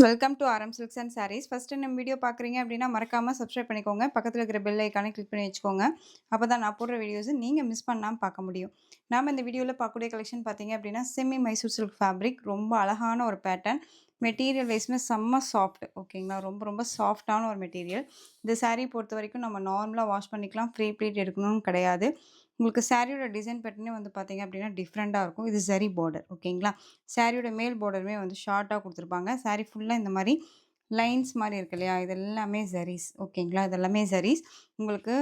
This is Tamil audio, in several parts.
வெல்கம் டு ஆரம் சில்க்ஸ் அண்ட் சாரீஸ். ஃபஸ்ட்டு நம்ம வீடியோ பார்க்குறீங்க அப்படின்னா மறக்காமல் சப்ஸ்கிரைப் பண்ணிக்கோங்க. பக்கத்தில் இருக்கிற பெல் ஐக்கானை கிளிக் பண்ணி வச்சுக்கோங்க. அப்போ தான் நான் போடுற வீடியோஸை நீங்கள் மிஸ் பண்ணாமல் பார்க்க முடியும். நாம் இந்த வீடியோவில் பார்க்கக்கூடிய கலெக்ஷன் பார்த்தீங்க அப்படின்னா செமி மைசூர் சில்க் ஃபேப்ரிக். ரொம்ப அழகான ஒரு பேட்டர்ன். மெட்டீரியல் வைஸ்மே செம்ம சாஃப்ட். ஓகேங்களா, ரொம்ப ரொம்ப சாஃப்டான ஒரு மெட்டீரியல். இந்த சாரீ பொறுத்த வரைக்கும் நம்ம நார்மலாக வாஷ் பண்ணிக்கலாம். ஃப்ரீ ப்ளீட் எடுக்கணும்னு கிடையாது. உங்களுக்கு சாரியோட டிசைன் பேட்டர்னே வந்து பார்த்தீங்க அப்படின்னா டிஃப்ரெண்ட்டாக இருக்கும். இது ஜரி பார்டர். ஓகேங்களா, சாரியோட மேல் பார்டருமே வந்து ஷார்ட்டாக கொடுத்துருப்பாங்க. சாரி ஃபுல்லாக இந்த மாதிரி லைன்ஸ் மாதிரி இருக்கு இல்லையா, இது எல்லாமே ஜரீஸ். ஓகேங்களா, இது எல்லாமே ஜரீஸ். உங்களுக்கு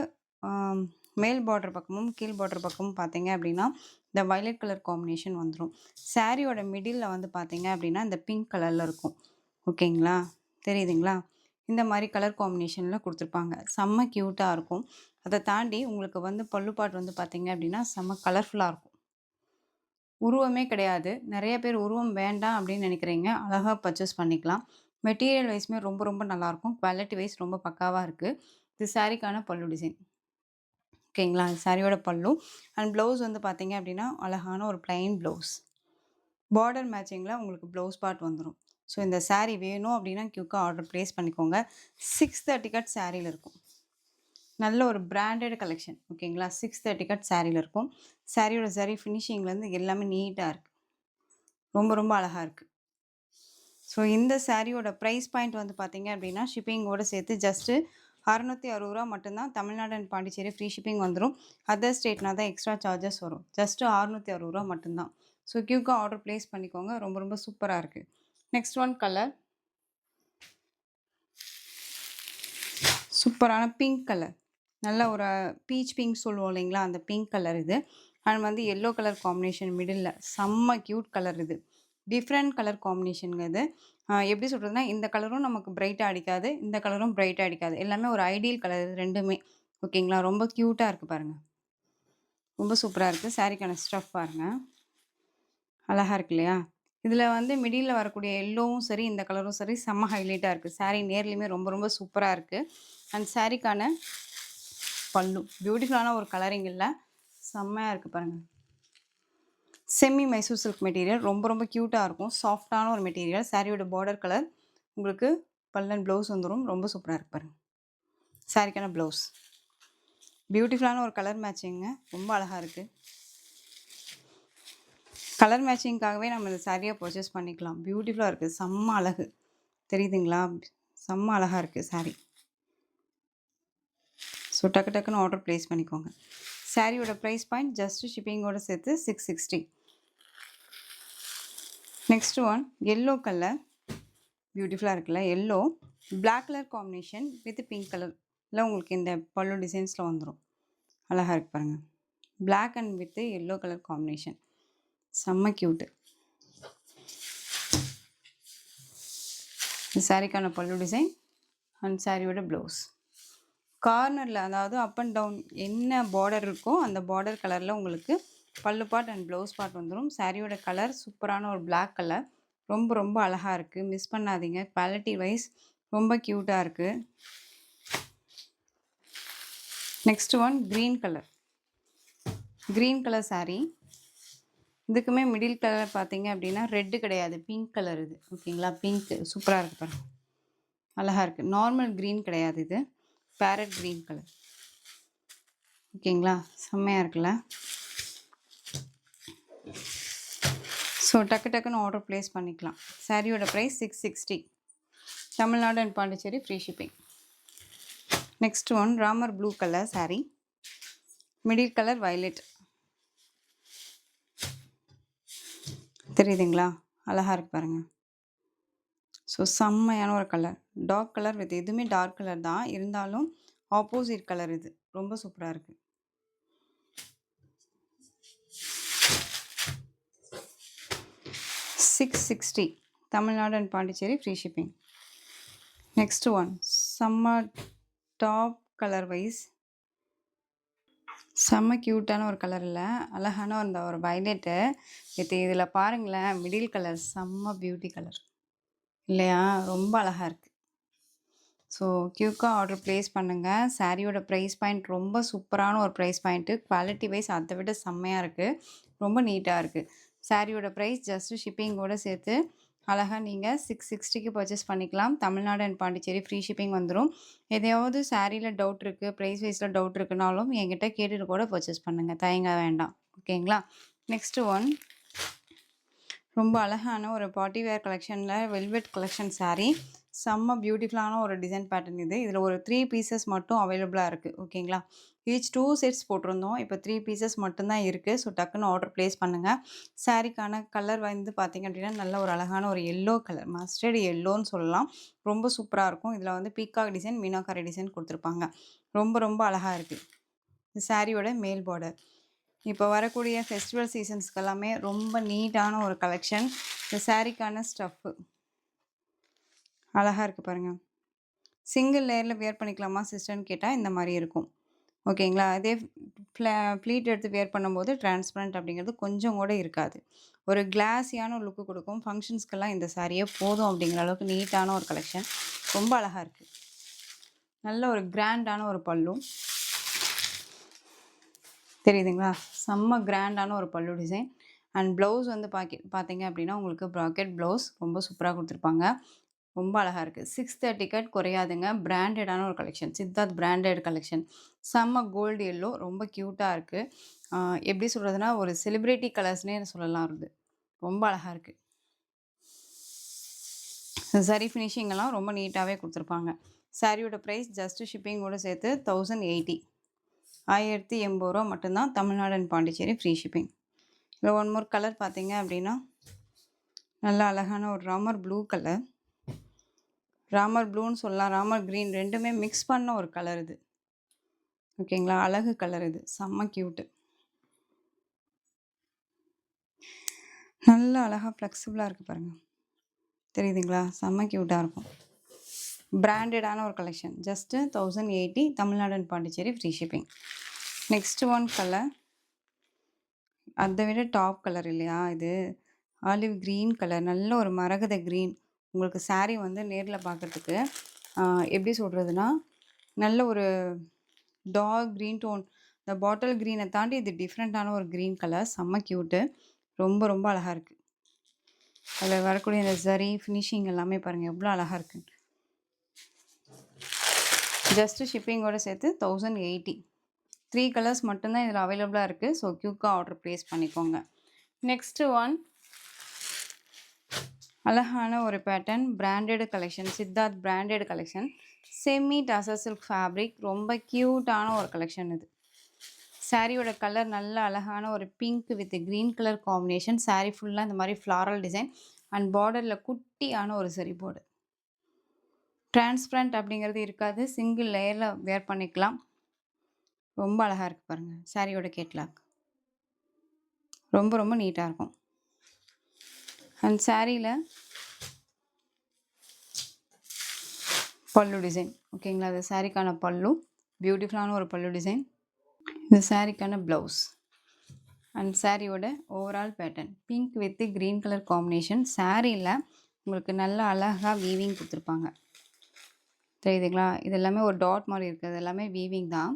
மேல் பார்டர் பக்கமும் கீழ் பார்டர் பக்கமும் பார்த்தீங்க அப்படின்னா இந்த வயலட் கலர் காம்பினேஷன் வந்துடும். சாரியோட மிடில் வந்து பார்த்தீங்க அப்படின்னா இந்த பிங்க் கலரில் இருக்கும். ஓகேங்களா, தெரியுதுங்களா, இந்த மாதிரி கலர் காம்பினேஷனில் கொடுத்துருப்பாங்க. செம்ம க்யூட்டாக இருக்கும். அதை தாண்டி உங்களுக்கு வந்து பல்லு பாட் வந்து பார்த்தீங்க அப்படின்னா செம்ம கலர்ஃபுல்லாக இருக்கும். உருவமே கிடையாது. நிறைய பேர் உருவம் வேண்டாம் அப்படின்னு நினைக்கிறீங்க. அழகா பர்ச்சேஸ் பண்ணிக்கலாம். மெட்டீரியல் வைஸ்மே ரொம்ப ரொம்ப நல்லாயிருக்கும். குவாலிட்டி வைஸ் ரொம்ப பக்காவா இருக்கு. இது சாரிக்கான பல்லு டிசைன். ஓகேங்களா, சாரியோட பல்லு அண்ட் ப்ளவுஸ் வந்து பார்த்தீங்க அப்படின்னா அழகான ஒரு பிளைன் ப்ளவுஸ். பார்டர் மேட்சிங்கில் உங்களுக்கு ப்ளவுஸ் பார்ட் வந்துடும். ஸோ இந்த சாரீ வேணும் அப்படின்னா க்யூக்காக ஆர்டர் ப்ளேஸ் பண்ணிக்கோங்க. 630 கட் சாரியில் இருக்கும். நல்ல ஒரு பிராண்டட் கலெக்ஷன். ஓகேங்களா, 630 கட் சாரியில் இருக்கும். சாரியோட சரி ஃபினிஷிங்லேருந்து எல்லாமே நீட்டாக இருக்குது. ரொம்ப ரொம்ப அழகாக இருக்குது. ஸோ இந்த சாரியோட ப்ரைஸ் பாயிண்ட் வந்து பார்த்தீங்க அப்படின்னா ஷிப்பிங்கோடு சேர்த்து ஜஸ்ட்டு 660 ரூபா மட்டும்தான். Tamil Nadu and Pondicherry free shipping வந்துடும். அதர் ஸ்டேட்னா தான் எக்ஸ்ட்ரா சார்ஜஸ் வரும். ஜஸ்ட்டு 660 ரூபா மட்டும்தான். ஸோ க்யூக்காக ஆர்டர் ப்ளேஸ் பண்ணிக்கோங்க. ரொம்ப ரொம்ப சூப்பராக இருக்குது. நெக்ஸ்ட் ஒன் கலர், சூப்பரான பிங்க் கலர். நல்ல ஒரு பீச் பிங்க் சொல்லுவோம் இல்லைங்களா, அந்த பிங்க் கலர் இது. அண்ட் வந்து எல்லோ கலர் காம்பினேஷன் மிடில். செம்ம க்யூட் கலர் இது. டிஃப்ரெண்ட் கலர் காம்பினேஷனுங்க இது. எப்படி சொல்கிறதுனா, இந்த கலரும் நமக்கு பிரைட்டாக அடிக்காது, இந்த கலரும் பிரைட்டாக அடிக்காது. எல்லாமே ஒரு ஐடியல் கலர் இது ரெண்டுமே. ஓகேங்களா, ரொம்ப க்யூட்டாக இருக்குது பாருங்கள். ரொம்ப சூப்பராக இருக்குது. சாரிக்கான ஸ்டஃப் பாருங்கள், அழகாக இருக்கு இல்லையா. இதில் வந்து மிடில் வரக்கூடிய எல்லோவும் சரி, இந்த கலரும் சரி செம்ம ஹைலைட்டாக இருக்குது. சாரீ நேர்லேயுமே ரொம்ப ரொம்ப சூப்பராக இருக்குது. அண்ட் சாரிக்கான பல்லு பியூட்டிஃபுல்லான ஒரு கலரிங் இல்லை, செம்மையாக இருக்குது பாருங்கள். Semi Mysore silk material. ரொம்ப ரொம்ப க்யூட்டாக இருக்கும். சாஃப்டான ஒரு மெட்டீரியல். சாரியோட பார்டர் கலர் உங்களுக்கு பல்லன் ப்ளவுஸ் வந்துடும். ரொம்ப சூப்பராக இருக்கு பாருங்கள். சாரிக்கான ப்ளவுஸ் பியூட்டிஃபுல்லான ஒரு கலர் மேட்சிங்க. ரொம்ப அழகாக இருக்குது. கலர் மேட்சிங்காகவே நம்ம இந்த சாரியை பர்ச்சேஸ் பண்ணிக்கலாம். பியூட்டிஃபுல்லாக இருக்குது. செம்ம அழகு, தெரியுதுங்களா, செம்ம அழகாக இருக்குது சாரி. ஸோ டக்கு டக்குன்னு ஆர்டர் ப்ளேஸ் பண்ணிக்கோங்க. சாரியோட ப்ரைஸ் பாயிண்ட் ஜஸ்ட்டு ஷிப்பிங்கோடு சேர்த்து 660. Next one yellow colour. பியூட்டிஃபுல்லாக இருக்குல்ல, yellow black colour combination with pink கலரில் உங்களுக்கு இந்த பல்லு டிசைன்ஸில் வந்துடும். அழகாக இருக்கு பாருங்கள். Black and with yellow colour combination செம்ம க்யூட்டு. இந்த சாரிக்கான பல்லு டிசைன் அண்ட் சாரியோட ப்ளவுஸ். கார்னரில் அதாவது அப் அண்ட் டவுன் என்ன பார்டர் இருக்கோ அந்த பார்டர் கலரில் உங்களுக்கு பல்லு பார்ட் அண்ட் ப்ளவுஸ் பார்ட் வந்துடும். சாரியோட கலர் சூப்பரான ஒரு பிளாக் கலர். ரொம்ப ரொம்ப அழகாக இருக்குது. மிஸ் பண்ணாதீங்க. குவாலிட்டி வைஸ் ரொம்ப க்யூட்டாக இருக்குது. Next one green colour. Green colour sari. இதுக்குமே மிடில் கலர் பார்த்தீங்க அப்படின்னா ரெட்டு கிடையாது, பிங்க் கலர் இது. ஓகேங்களா, பிங்க் சூப்பராக இருக்குது பாருங்கள், அழகாக இருக்குது. நார்மல் க்ரீன் கிடையாது, இது பேரட் க்ரீன் கலர். ஓகேங்களா, செம்மையாக இருக்குல்ல. ஸோ டக்கு டக்குன்னு ஆர்டர் ப்ளேஸ் பண்ணிக்கலாம். சாரியோட price 660. Tamil Nadu and Pondicherry free shipping. Next one Ramar blue colour sari. Middle colour violet. தெரியுதுங்களா, அழகாக இருக்கு பாருங்கள். ஸோ செம்மையான ஒரு கலர். டார்க் கலர் வித் எதுவுமே டார்க் கலர் தான், இருந்தாலும் ஆப்போசிட் கலர் இது. ரொம்ப சூப்பராக இருக்குது. $660. Tamil Nadu and Pondicherry free shipping. Next one செம்ம டாப் கலர் வைஸ் செம்ம க்யூட்டான ஒரு கலர் இல்லை, அழகான அந்த ஒரு வயலட்டு வித் இதில் பாருங்களேன் மிடில் கலர் செம்ம பியூட்டி கலர் இல்லையா, ரொம்ப அழகாக இருக்குது. ஸோ க்யூக்காக ஆர்டர் ப்ளேஸ் பண்ணுங்கள். சாரியோட ப்ரைஸ் பாயிண்ட் ரொம்ப சூப்பரான ஒரு ப்ரைஸ் பாயிண்ட்டு. குவாலிட்டி வைஸ் அதை விட செம்மையாக இருக்குது. ரொம்ப நீட்டாக இருக்குது. சாரியோட ப்ரைஸ் ஜஸ்ட்டு ஷிப்பிங்கோடு சேர்த்து அழகா நீங்க 660க்கு பர்ச்சேஸ் பண்ணிக்கலாம். Tamil Nadu and Pondicherry free shipping வந்துரும். எதையாவது சாரீல டவுட் இருக்கு, பிரைஸ் வைஸ்ல டவுட் இருக்குனாலும் என்கிட்ட கேட்டுட்டு கூட பர்ச்சேஸ் பண்ணுங்க. தயங்க வேண்டாம். ஓகேங்களா? நெக்ஸ்ட் ஒன் ரொம்ப அழகான ஒரு பார்ட்டி வேர் கலெக்ஷன்ல வெல்வெட் கலெக்ஷன் சாரீ. செம்ம பியூட்டிஃபுல்லான ஒரு டிசைன் பேட்டர்ன் இது. இதில ஒரு 3 பீசஸ் மட்டும் அவைலபிளா இருக்கு. ஓகேங்களா? ஈச் 2 செட்ஸ் போட்டிருந்தோம். இப்போ 3 பீசஸ் மட்டும் தான் இருக்கு. ஸோ டக்குன்னு ஆர்டர் பிளேஸ் பண்ணுங்க. சாரீக்கான கலர் வந்து பார்த்தீங்க அப்படின்னா, நல்ல ஒரு அழகான ஒரு எல்லோ கலர். மஸ்டர்ட் எல்லோன்னு சொல்லலாம். ரொம்ப சூப்பரா இருக்கும். இதில வந்து பீகாக் டிசைன், மீனாக்காரி டிசைன் குடுத்துருப்பாங்க. ரொம்ப ரொம்ப அழகா இருக்கு. இந்த சாரியோட மேல் பார்டர். இப்போ வரக்கூடிய ஃபெஸ்டிவல் சீசன்ஸ்க்கு எல்லாமே ரொம்ப நீட்டான ஒரு கலெக்ஷன். இந்த சாரீக்கான ஸ்டஃப்பு அழகா இருக்கு பாருங்க. சிங்கிள் லேயர்ல வியர் பண்ணிக்கலாமா சிஸ்டர்ன்னு கேட்டா இந்த மாரி இருக்கும். ஓகேங்களா? அதே ப்ளீட் எடுத்து வியர் பண்ணும்போது டிரான்ஸ்பரண்ட் அப்படிங்கிறது கொஞ்சம் கூட இருக்காது. ஒரு கிளாஸியான லுக்கு குடுக்கும். ஃபங்ஷன்ஸ்க்கெல்லாம் இந்த சாரியே போதும் அப்படிங்கிற அளவுக்கு நீட்டான ஒரு கலெக்ஷன். ரொம்ப அழகா இருக்கு. நல்ல ஒரு கிராண்டான ஒரு பல்லு. தெரியுதுங்களா? செம்ம கிராண்டான ஒரு பல்லு டிசைன். அண்ட் ப்ளவுஸ் வந்து பார்த்தீங்க அப்படின்னா, உங்களுக்கு ப்ராக்கெட் ப்ளவுஸ் ரொம்ப சூப்பரா குடுத்துருப்பாங்க. ரொம்ப அழகா இருக்கு. 630 கட் குறையாதுங்க. பிராண்டடான ஒரு கலெக்ஷன். Siddharth branded collection. செம்ம கோல்டு எல்லோ ரொம்ப கியூட்டா இருக்கு. அ எப்படி சொல்றதுன்னா, ஒரு செலிபிரிட்டி கலர்ஸ்ன்னே சொல்லலாம் இது. ரொம்ப அழகா இருக்கு. சரி ஃபினிஷிங் எல்லாம் ரொம்ப நீட்டாவே குடுத்துருப்பாங்க. சாரியோட பிரைஸ் ஜஸ்ட் ஷிப்பிங்கோட சேர்த்து 1080. ரூ. 1080 மட்டும் தான். Tamil Nadu and Pondicherry free shipping. இதில ஒன் மோர் கலர் பார்த்தீங்க அப்படின்னா, நல்ல அழகான ஒரு ராமர் ப்ளூ கலர். ராமர் ப்ளூன்னு சொல்லலாம். ராமர் கிரீன் 2மே மிக்ஸ் பண்ண ஒரு கலர் இது. ஓகேங்களா? அழகு கலர் இது. செம்ம கியூட்டு. நல்ல அழகா ஃப்ளெக்சிபிளா இருக்கு பாருங்க. தெரியுதுங்களா? செம்ம கியூட்டா இருக்கும். பிராண்டடான ஒரு collection. Just 1080 Tamil Nadu and Pondicherry free shipping. Next one colour. அத விட டாப் கலர் இல்லையா இது? Olive green colour. நல்ல ஒரு மரகத கிரீன். உங்களுக்கு சாரி வந்து நேர்ல பார்க்கறதுக்கு எப்படி சொல்றதுன்னா, நல்ல ஒரு டார்க் கிரீன் டோன். இந்த பாட்டில் கிரீனை தாண்டி இது டிஃப்ரெண்ட்டான ஒரு கிரீன் கலர். செம்ம கியூட்டு. ரொம்ப ரொம்ப அழகா இருக்கு. அதில் வரக்கூடிய இந்த ஜரி ஃபினிஷிங் எல்லாமே பாருங்கள் எவ்வளோ அழகாக இருக்குன்னு. ஜஸ்ட்டு ஷிப்பிங்கோட சேர்த்து 1080. 3 கலர்ஸ் மட்டும்தான் இதில் அவைலபிளாக இருக்குது. ஸோ குயிக்காக ஆர்டர் ப்ளேஸ் பண்ணிக்கோங்க. நெக்ஸ்ட்டு ஒன் அழகான ஒரு pattern. Branded collection. Siddharth branded collection. Semi tussar silk fabric. ரொம்ப க்யூட்டான ஒரு கலெக்ஷன் இது. சாரியோட கலர் நல்ல அழகான ஒரு pink with green colour combination. Sorry ஃபுல்லாக இந்த மாதிரி ஃப்ளாரல் டிசைன் அண்ட் பார்டரில் குட்டியான ஒரு சரி போர்டு. டிரான்ஸ்பரண்ட் அப்படிங்கிறது இருக்காது. சிங்கிள் லேயரில் வேர் பண்ணிக்கலாம். ரொம்ப அழகாக இருக்குது பாருங்கள் சாரியோட கேட்லாக். ரொம்ப ரொம்ப நீட்டாக இருக்கும். அண்ட் சாரியில் பல்லு டிசைன். ஓகேங்களா? அது சாரிக்கான பல்லு. பியூட்டிஃபுல்லான ஒரு பல்லு டிசைன். இது சாரிக்கான ப்ளவுஸ். அண்ட் சாரியோட overall pattern pink with green colour combination. சாரியில் உங்களுக்கு நல்ல அழகாக வீவிங் கொடுத்துருப்பாங்க. தெரியுதுங்களா? இது எல்லாமே ஒரு டாட் மாதிரி இருக்குது. அது எல்லாமே வீவிங் தான்.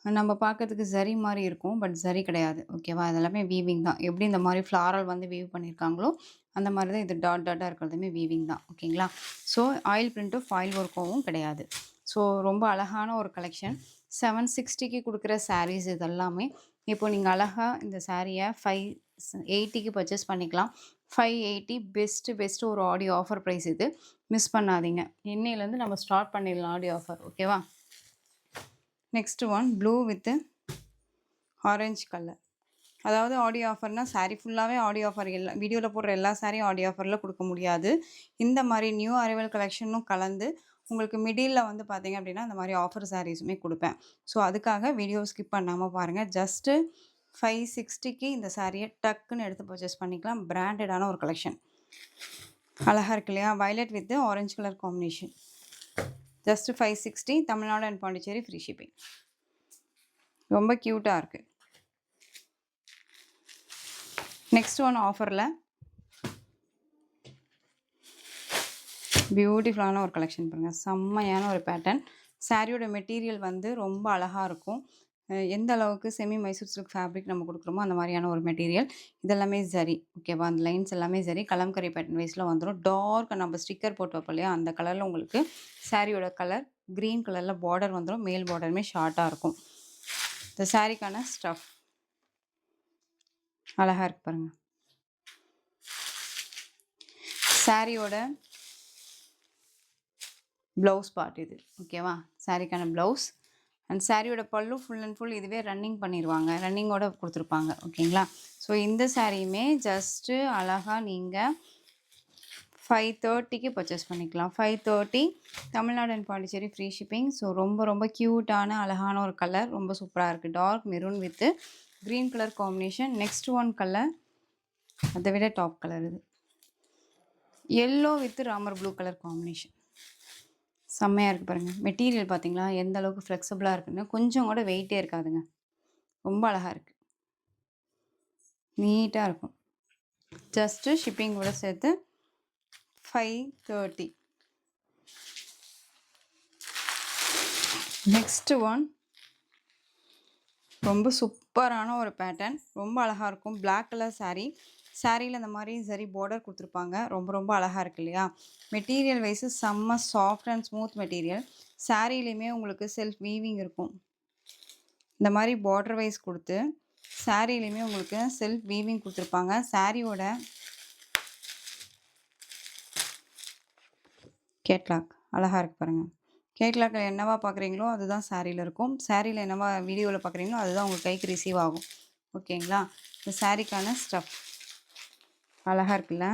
நம்ம பார்க்கறதுக்கு ஜரி மாதிரி இருக்கும். பட் ஜரி கிடையாது. ஓகேவா? இது எல்லாமே வீவிங் தான். எப்படி இந்த மாதிரி ஃப்ளாரல் வந்து வீவ் பண்ணியிருக்காங்களோ அந்த மாதிரி தான் இது டாட் டாட்டாக இருக்கிறதுமே வீவிங் தான். ஓகேங்களா? ஸோ ஆயில் பிரிண்ட்டும் ஃபாயில் ஒர்க்கும் கிடையாது. ஸோ ரொம்ப அழகான ஒரு கலெக்ஷன். 760க்கு கொடுக்குற சாரீஸ் இது எல்லாமே. இப்போ நீங்கள் அழகாக இந்த சாரியை 580க்கு பர்ச்சேஸ் பண்ணிக்கலாம். 580 பெஸ்ட்டு ஒரு ஆடி ஆஃபர் ப்ரைஸ் இது. மிஸ் பண்ணாதீங்க. இன்னையிலேருந்து நம்ம ஸ்டார்ட் பண்ணிடலாம் ஆடி ஆஃபர். ஓகேவா? Next one blue with orange colour. அதாவது ஆடி ஆஃபர்னால் சாரீ ஃபுல்லாகவே ஆடி ஆஃபர். வீடியோவில் போடுற எல்லா சாரியும் ஆடி ஆஃபரில் கொடுக்க முடியாது. இந்த மாதிரி நியூ அரைவல் கலெக்ஷனும் கலந்து உங்களுக்கு மிடில் வந்து பார்த்தீங்க அப்படின்னா இந்த மாதிரி ஆஃபர் சாரீஸுமே கொடுப்பேன். ஸோ அதுக்காக வீடியோ ஸ்கிப் பண்ணாமல் பாருங்கள். ஜஸ்ட்டு 560க்கு இந்த சாரியை டக்குன்னு எடுத்து பர்ச்சேஸ் பண்ணிக்கலாம். பிராண்டடான ஒரு கலெக்ஷன். அழகாக இருக்கு இல்லையா? Violet with orange colour combination. Just 560 Tamil Nadu and Pondicherry free shipping. ரொம்ப க்யூட்டாக இருக்குது. நெக்ஸ்ட் ஒன் ஆஃபரில் பியூட்டிஃபுல்லான ஒரு கலெக்ஷன் பாருங்கள். செம்மையான ஒரு பேட்டர்ன். சாரியோட மெட்டீரியல் வந்து ரொம்ப அழகாக இருக்கும். எந்த அளவுக்கு செமி மைசூர் சில்க் ஃபேப்ரிக் நம்ம குடுக்குறோமோ, அந்த மாரியான ஒரு மெட்டீரியல். இதெல்லாமே ஜரி. ஓகேவா? அந்த லைன்ஸ் எல்லாமே ஜரி. கலம்கரி பேட்டர்ன் வைஸ்ல வந்துரும். டார்க் நம்ம ஸ்டிக்கர் போட்டு வைப்போம் இல்லையா? அந்த கலர்ல உங்களுக்கு சாரியோட கலர் கிரீன் கலர்ல பார்டர் வந்துரும். மேல் பார்டருமே ஷார்ட்டா இருக்கும். இந்த சாரிக்கான ஸ்டஃப் அழகா இருக்கு பாருங்க. சாரியோட ப்ளவுஸ் பார்ட் இது. ஓகேவா? சாரிக்கான ப்ளவுஸ் அண்ட் சாரியோட பல்லு ஃபுல் அண்ட் ஃபுல் இதுவே ரன்னிங் பண்ணிருவாங்க. ரன்னிங்கோட குடுத்துருப்பாங்க. ஓகேங்களா? ஸோ இந்த சாரியுமே ஜஸ்ட்டு அழகா நீங்க 530க்கு பர்ச்சேஸ் பண்ணிக்கலாம். 530 Tamil Nadu and Pondicherry free shipping. So ரொம்ப ரொம்ப க்யூட்டான அழகான ஒரு கலர். ரொம்ப சூப்பரா இருக்கு. Dark maroon with green colour combination. Next one colour அதை விட டாப் கலர் இது. Yellow with Ramar blue colour combination. செம்மையாக இருக்குது பாருங்கள். மெட்டீரியல் பார்த்தீங்களா எந்த அளவுக்கு ஃப்ளெக்சிபிளாக இருக்குன்னு. கொஞ்சம் கூட வெயிட்டே இருக்காதுங்க. ரொம்ப அழகாக இருக்குது. நீட்டாக இருக்கும். ஜஸ்ட்டு ஷிப்பிங்கோட சேர்த்து 530. நெக்ஸ்ட் ஒன் ரொம்ப சூப்பரான ஒரு பேட்டர்ன். ரொம்ப அழகாக இருக்கும். Black colour sari. சாரியில் இந்த மாதிரி சரி பார்டர் கொடுத்துருப்பாங்க. ரொம்ப ரொம்ப அழகாக இருக்கு இல்லையா? மெட்டீரியல் வைஸு செம்ம சாஃப்ட் அண்ட் ஸ்மூத் மெட்டீரியல். சாரிலையுமே உங்களுக்கு செல்ஃப் வீவிங் இருக்கும். இந்த மாதிரி பார்டர் வைஸ் கொடுத்து சாரிலையுமே உங்களுக்கு செல்ஃப் வீவிங் கொடுத்துருப்பாங்க. சாரியோட கேட்லாக் அழகாக இருக்குது பாருங்கள். கேட்லாக்கில் என்னவா பார்க்குறீங்களோ அதுதான் சாரியில் இருக்கும். சாரியில் என்னவா வீடியோவில் பார்க்குறீங்களோ அதுதான் உங்கள் கைக்கு ரிசீவ் ஆகும். ஓகேங்களா? இந்த சாரிக்கான ஸ்டஃப் அழகாக இருக்குல்ல?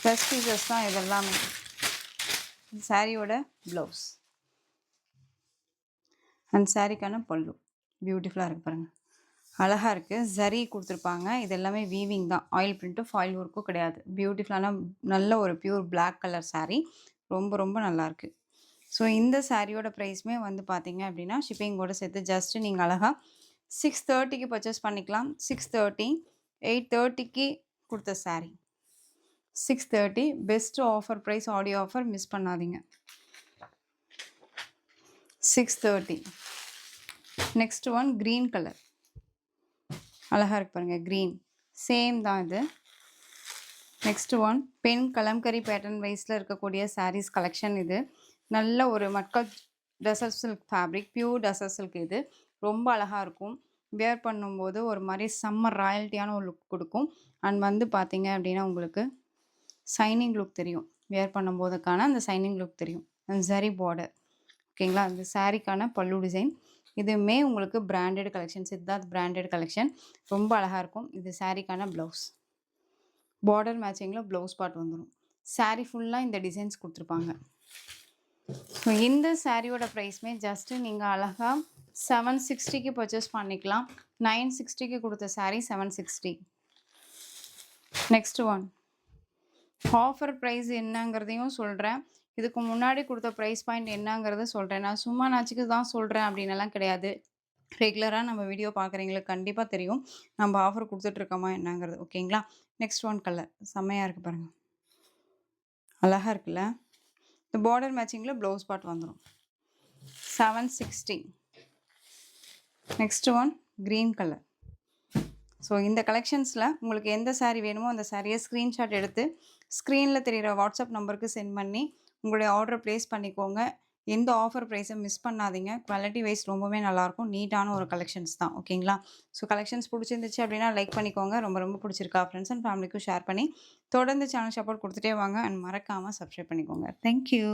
ப்ளஸ் பீசஸ் தான் இதெல்லாமே. சாரியோட ப்ளவுஸ் அண்ட் சாரிக்கான பல்லு பியூட்டிஃபுல்லாக இருக்குது பாருங்கள். அழகாக இருக்குது. ஜரி கொடுத்துருப்பாங்க. இது எல்லாமே வீவிங் தான். ஆயில் பிரிண்ட்டும் ஃபாயில் ஒர்க்கும் கிடையாது. பியூட்டிஃபுல்லான நல்ல ஒரு பியூர் பிளாக் கலர் சாரீ. ரொம்ப ரொம்ப நல்லாயிருக்கு. ஸோ இந்த சாரியோட ப்ரைஸுமே வந்து பார்த்தீங்க அப்படின்னா ஷிப்பிங்கோட சேர்த்து ஜஸ்ட்டு நீங்கள் அழகாக 630க்கு பர்ச்சேஸ் பண்ணிக்கலாம். 630 830க்கு கொடுத்த sari 630 best offer price. Audio offer miss பண்ணாதீங்க. 630. நெக்ஸ்ட் ஒன் க்ரீன் கலர் அழகாக இருக்கு பாருங்கள். க்ரீன் சேம் தான் இது. Next one pen kalamkari pattern வைஸில் இருக்கக்கூடிய சாரீஸ் கலெக்ஷன் இது. நல்ல ஒரு மக்கள் tussar silk fabric, pure tussar silk. இது ரொம்ப அழகாக இருக்கும். வேர் பண்ணும்போது ஒரு மாதிரி செம்ம ராயல்ட்டியான ஒரு லுக் கொடுக்கும். அண்ட் வந்து பார்த்தீங்க அப்படின்னா உங்களுக்கு சைனிங் லுக் தெரியும். வேர் பண்ணும்போதுக்கான அந்த சைனிங் லுக் தெரியும். And zari border. ஓகேங்களா? அந்த சாரீக்கான பல்லு டிசைன். இதுவுமே உங்களுக்கு branded collection. Siddharth branded collection. ரொம்ப அழகாக இருக்கும். இது சாரீக்கான ப்ளவுஸ். பார்டர் மேட்சிங்கில் ப்ளவுஸ் பார்ட் வந்துடும். சாரீ ஃபுல்லாக இந்த டிசைன்ஸ் கொடுத்துருப்பாங்க. ஸோ இந்த சாரியோட ப்ரைஸ்மே ஜஸ்ட்டு நீங்கள் அழகாக 760க்கு பர்ச்சேஸ் பண்ணிக்கலாம். 960க்கு கொடுத்த sari 760. Next one offer price என்னங்கிறதையும் சொல்கிறேன். இதுக்கு முன்னாடி கொடுத்த ப்ரைஸ் பாயிண்ட் என்னங்கிறத சொல்கிறேன். நான் சும்மா நாச்சுக்கு தான் சொல்கிறேன் அப்படின்னலாம் கிடையாது. ரெகுலராக நம்ம வீடியோ பார்க்குறீங்களுக்கு கண்டிப்பாக தெரியும் நம்ம ஆஃபர் கொடுத்துட்ருக்கோமா என்னங்கிறது. ஓகேங்களா? நெக்ஸ்ட் ஒன் கலர் செம்மையாக இருக்குது பாருங்கள். அழகாக இருக்குல்ல? இந்த பார்டர் மேட்சிங்கில் ப்ளவுஸ் பார்ட் வந்துடும். 760. Next one green colour. So இந்த கலெக்ஷன்ஸில் உங்களுக்கு எந்த சாரீ வேணுமோ அந்த சாரியை ஸ்க்ரீன்ஷாட் எடுத்து ஸ்க்ரீனில் தெரிகிற வாட்ஸ்அப் நம்பருக்கு சென்ட் பண்ணி உங்களுடைய ஆர்டர் ப்ளேஸ் பண்ணிக்கோங்க. எந்த ஆஃபர் ப்ரைஸை மிஸ் பண்ணாதீங்க. குவாலிட்டி வைஸ் ரொம்பவே நல்லாயிருக்கும். நீட்டான ஒரு கலெக்ஷன்ஸ் தான். ஓகேங்களா? ஸோ கலெக்ஷன்ஸ் பிடிச்சிருந்துச்சு அப்படின்னா லைக் பண்ணிக்கோங்க. ரொம்ப ரொம்ப பிடிச்சிருக்கா ஃப்ரெண்ட்ஸ் அண்ட் ஃபேமிலிக்கும் ஷேர் பண்ணி தொடர்ந்து சேனல் சப்போர்ட் கொடுத்துட்டே வாங்க. அண்ட் மறக்காமல் சப்ஸ்கிரைப் பண்ணிக்கோங்க. தேங்க்யூ.